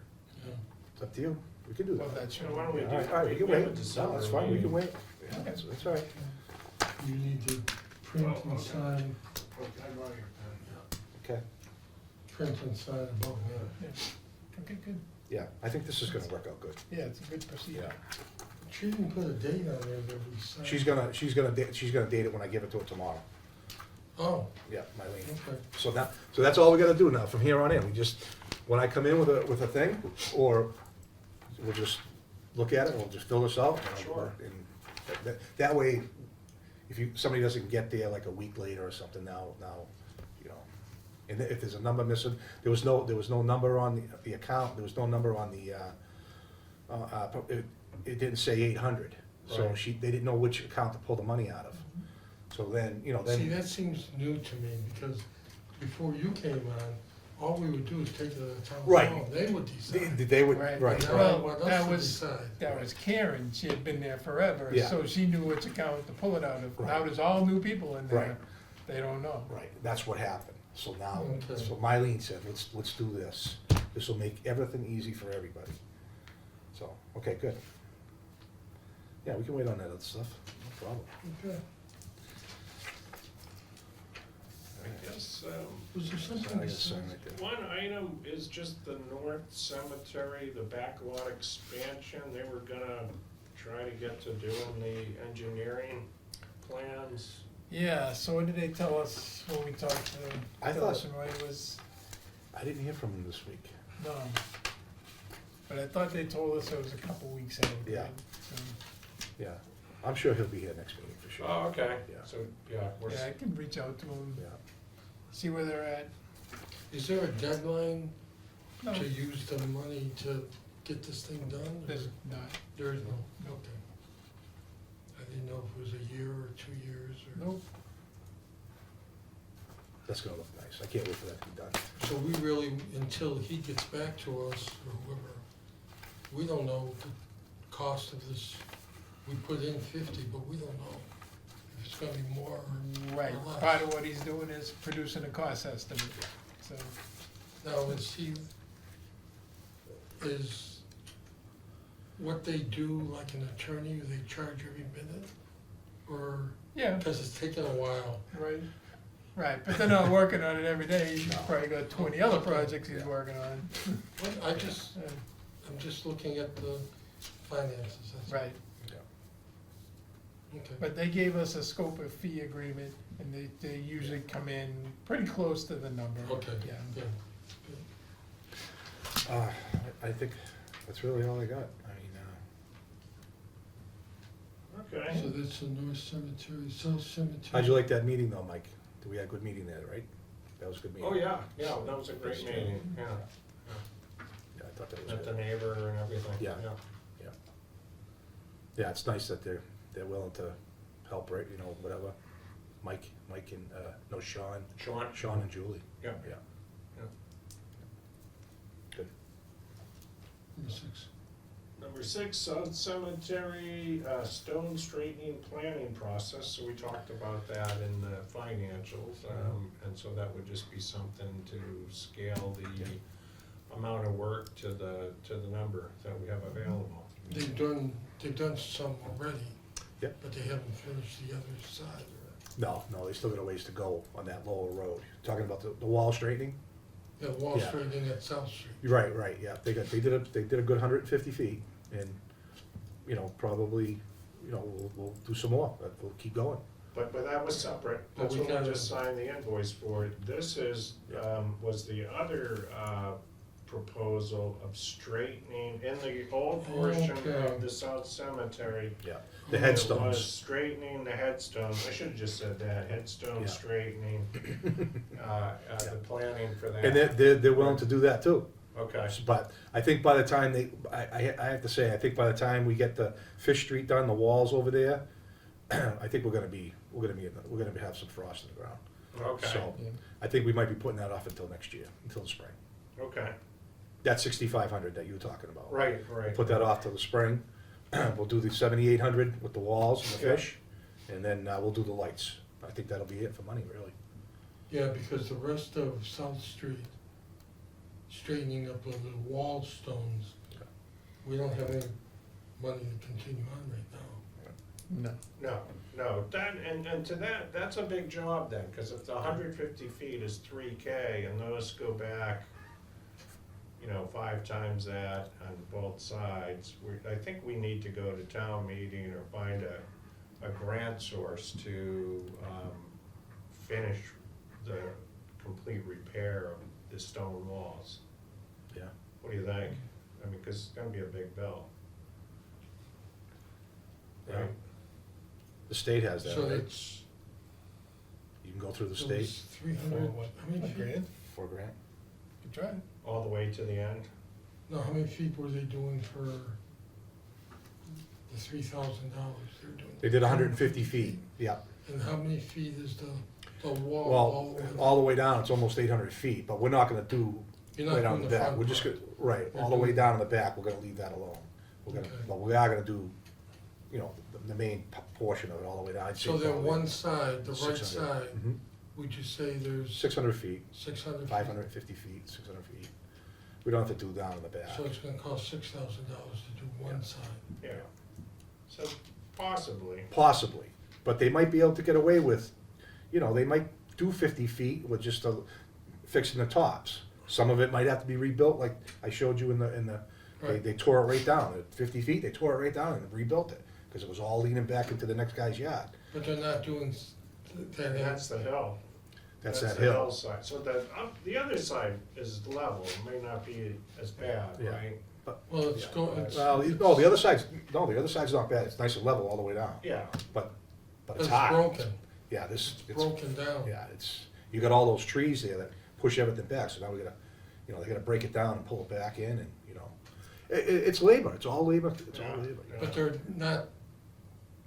Yeah. it's up to you, we can do Well, that. that should. So why don't we do All right, that? all right, we can We have wait, a no, December that's fine, we can meeting. wait, yeah, that's all right. You need to print Oh, and okay. sign, Okay, print and sign above that. Yeah. Okay, good. yeah, I think this is gonna work out good. Yeah, it's a good procedure. She didn't put a date on there that we signed. She's gonna date it when I give it to her tomorrow, Oh, yeah, Mylene. okay. So now, so that's all we gotta do now, from here on in, we just, when I come in with a thing, or we'll just look at it, we'll just fill this out. and- Sure. And that way, if somebody doesn't get there like a week later or something, now, you know, and if there's a number missing, there was no number on the account, there was no number on the, it didn't say 800, so Right. they didn't know which account to pull the money out of. So then, you know, then. See, that seems new to me, because before you came on, all we would do is take it to the town Right. hall, they would decide. They would, Right. right, Now right. Well, they want us that to was- decide. That was Karen, she had been there forever, Yeah. so she knew which account to pull it out of. Right. Now there's all new people in Right. there, they don't know. Right, that's what happened. So now, Okay. so Mylene said, let's do this. This will make everything easy for everybody. So, okay, good. Yeah, we can wait on that other stuff, no problem. Okay. I guess, Was there So I something gotta besides? sign right there. one item is just the North Cemetery, the backlot expansion. They were gonna try to get to doing the engineering plans. Yeah, so what did they tell us when we talked to them? I Tell thought- us when it was, I didn't hear from him this week. no. But I thought they told us it was a couple weeks out. Yeah. right? So, Yeah, I'm sure he'll be here next meeting for sure. Oh, okay. Yeah. So, yeah, we're, Yeah, I can reach out to them, Yeah, see where they're at. Is there a deadline No, to use the money to get this thing done? there's not, There is no, Nope. okay. I didn't know if it was a year or 2 years or. nope. that's gonna look nice. I can't wait for that to be done. So we really, until he gets back to us or whoever, we don't know the cost of this. We put in 50, but we don't know if it's gonna be more or Right, less. part of what he's doing is producing a cost estimate, so, Now, is what they do like an attorney, they charge every minute? Or, yeah, because it's taken a while. right, right, but they're not working on it every day, he's No. probably got 20 other projects he's working on. But I'm just looking at the finances, that's all. Right, Okay. but they gave us a scope of fee agreement, and they usually come in pretty close to the number. Okay, Yeah. good. I think that's really all I got. I mean, okay. So that's the North Cemetery, South Cemetery. how'd you like that meeting though, Mike? We had a good meeting there, right? That was a good meeting. Oh, yeah, that was a great meeting, yeah. Yeah, I thought that was Met the good. neighbor and everything, Yeah. yeah. Yeah, it's nice that they're willing to help, right, you know, whatever. Mike and, no, Sean and Julie. Yeah. Yeah, good. Number 6. Number 6, South Cemetery, stone straightening planning process, so we talked about that in the financials. And so that would just be something to scale the amount of work to the number that we have available. They've done some already. Yep. But they haven't finished the other side. No, they still got a ways to go on that lower road. Talking about the wall straightening? The wall Yeah. straightening at South Street. Right, yeah, they did a good 150 feet, and, you know, probably, you know, we'll do some more, but we'll keep going. But that was separate, But that's we what we gotta- just signed the invoice for. This is, was the other, proposal of straightening in the old portion Okay. of the South Cemetery. Yeah, Oh, the it It was headstones, straightening the headstones, I should've just said that, headstone Yeah. straightening, the planning for that. and they're willing to do that too. Okay, But I think by the time I have to say, I think by the time we get the Fish Street done, the walls over there, I think we're gonna have some frost in the ground. okay, So, Yeah. I think we might be putting that off until next year, until the spring. okay, That 6,500 that you were talking about. right. Put that off till the spring. We'll do the 7,800 with the walls and the Yeah. fish, and then we'll do the lights. I think that'll be it for money, really. Yeah, because the rest of South Street, straightening up of the wall stones, Okay. we don't have any money to continue on right now. No, No, that, and to that, that's a big job then, cause if the 150 feet is 3K and those go back, you know, 5 times that on both sides, I think we need to go to town meeting or find a grant source to, finish the complete repair of the stone walls. Yeah. What do you think? I mean, cause it's gonna be a big bill. Yeah. Right? The state has that, So right? that's, You can go through the it state was 300, For what? how many a feet? grand, for a grant. you try it. All the way to the end? No, how many feet were they doing for the $3,000 they're doing? They did 150 feet, yeah. And how many feet is the wall Well, all the way? all the way down, it's almost 800 feet, but we're not gonna do You're not right on doing the the back. front We're just part. gonna, right, You're all the way doing- down in the back, we're gonna leave that alone. We're gonna, Okay. but we are gonna do, you know, the main portion of it all the way down. I'd say So then probably one side, the right 600. side, Mhm. would you say there's 600 feet, 600 feet? 550 feet, 600 feet. We don't have to do down in the back. So it's gonna cost $6,000 to do one side. Yeah. So Possibly. But they might be able to get away with, you know, they might do 50 feet with just fixing the tops. Some of it might have to be rebuilt, like I showed you in the, Right. they tore it right down. At 50 feet, they tore it right down and rebuilt it, because it was all leaning back into the next guy's yard. But they're not doing that. And that's the hill. That's that the hill. hillside. So the other side is level, it may not be as bad, Yeah. right? Well, it's Yeah. going, it's. Well, no, the other side's not bad. It's nice and level all the way down. Yeah, But But it's it's high. broken, Yeah, this, it's broken down. yeah, you got all those trees there that push everything back, so now we gotta, you know, they gotta break it down and pull it back in, and, you know. It's labor, it's all labor, it's all Yeah. labor. Yeah. But they're not,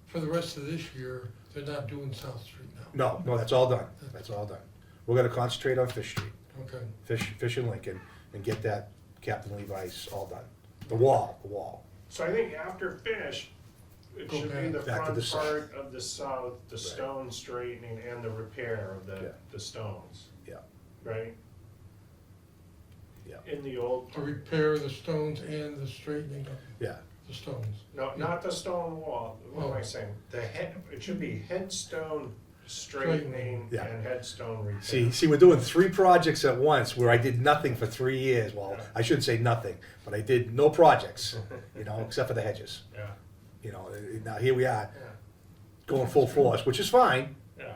for the rest of this year, they're not doing South Street now. No, that's all done, that's all done. We're gonna concentrate on Fish Street, Okay, Fish and Lincoln, and get that Captain Levi's all done. The wall. so I think after Fish, it Go should be back. the Back to front the south. part of the south, the Right. stone straightening and the repair of Yeah. the stones, Yeah, right? yeah, In the old to part. repair the stones and the straightening of yeah, the stones. No, not the stone wall, what am I Oh. saying? It should be headstone straightening Yeah. and headstone repair. see, we're doing 3 projects at once, where I did nothing for 3 years. Well, Yeah. I shouldn't say nothing, but I did no projects, you know, except for the hedges. Yeah, You know, now here we are, yeah, going full force, which is fine, yeah,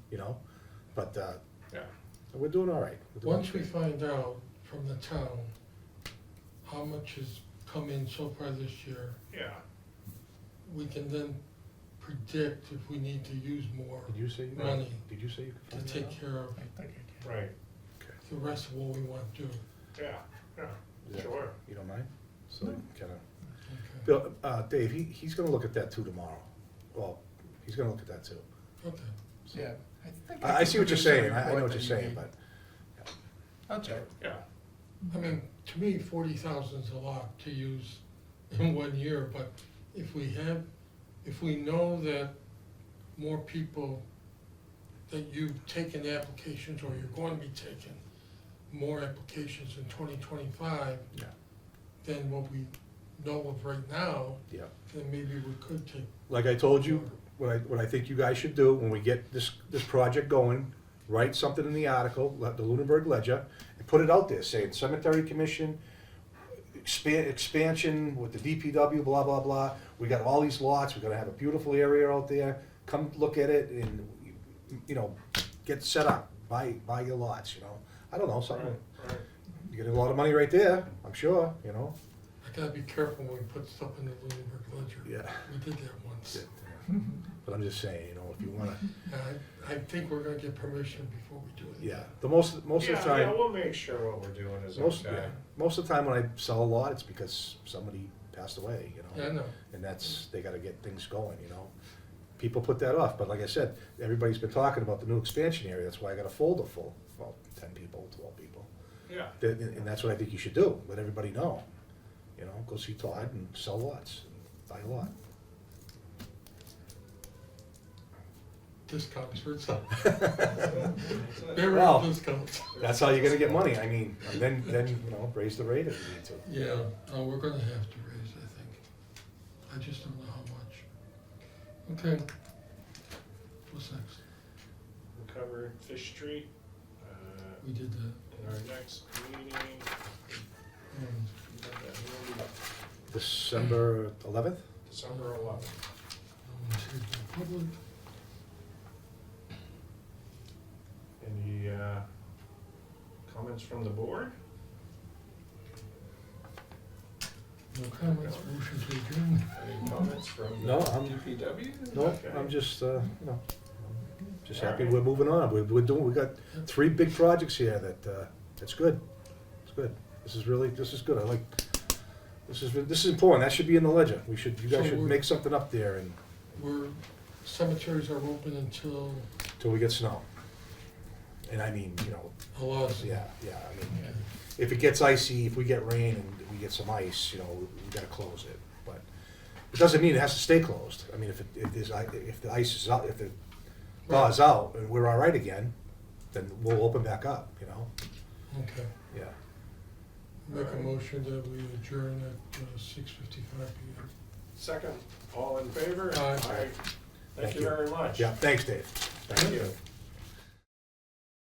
you know, but, yeah. we're doing all right. We're doing Once we okay. find out from the town how much has come in so far this year, Yeah, we can then predict if we need to use more Did you say you money Did you say you could to find that take out? care of I think I can. right, the rest of what we want to do. yeah, yeah, Yeah. sure. You don't mind? So kinda, Okay. Bill, Dave, he's gonna look at that too tomorrow. Well, he's gonna look at that too. Okay, So- Yeah. think I see what you're produce a saying, I know report what that you're you saying, need. but, I'll check. Yeah, I mean, to me, 40,000 is a lot to use in 1 year, but if we know that more people, that you've taken applications, or you're going to be taking more applications in 2025 yeah, than what we know of right now, yeah. then maybe we could take. Like I told you, what I think you guys should do, when we get this project going, write something in the article, the Lunenburg Ledger, and put it out there, saying Cemetery Commission, expansion with the DPW, blah, blah, blah. We got all these lots, we're gonna have a beautiful area out there, come look at it and, you know, get set up, buy your lots, you know. I don't know, right, something, right. you get a lot of money right there, I'm sure, you know. I gotta be careful when we put stuff in the Lunenburg Ledger. Yeah. We did that once. But I'm just saying, you know, if you wanna, I think we're gonna get permission before we do it. yeah, most of the Yeah, time. yeah, we'll make sure what we're doing is Most, okay. yeah, most of the time when I sell a lot, it's because somebody passed away, you know? Yeah, I know. And that's, they gotta get things going, you know? People put that off, but like I said, everybody's been talking about the new expansion area, that's why I got a folder full, well, 10 people, 12 people. Yeah, And that's what I think you should do, let everybody know, you know, go see Todd and sell lots, buy a lot. Discounts for itself. Very Well, discounts. That's how you're gonna get money, I mean, and then, you know, raise the rate if you need to. Yeah, we're gonna have to raise, I think. I just don't know how much. Okay. What's next? we'll cover Fish Street, We did that. in our next meeting. Um, We got that movie December 11th? December 11th. no one's here from the public. Any, comments from the board? No comments, motion to adjourn. Any comments from No, the I'm- DPW? No, Okay. I'm just, you know, just happy we're moving on. We got 3 big projects here that, it's good. It's good. This is good. I like, this is important. That should be in the ledger. You guys So should we're- make something up there and, Cemeteries are open until till we get snow. And I mean, you know, a lot of. yeah, I mean, if it gets icy, if we get rain and we get some ice, you know, we gotta close it. But it doesn't mean it has to stay closed. I mean, if the ice is out, if the thaw's out and we're all right again, then we'll open back up, you know? Okay. Yeah. Make a motion that we adjourn at 6:55 PM. second, all in favor? Aye. Thank Thank you you. very much. Yeah, thanks, Dave. Thank you.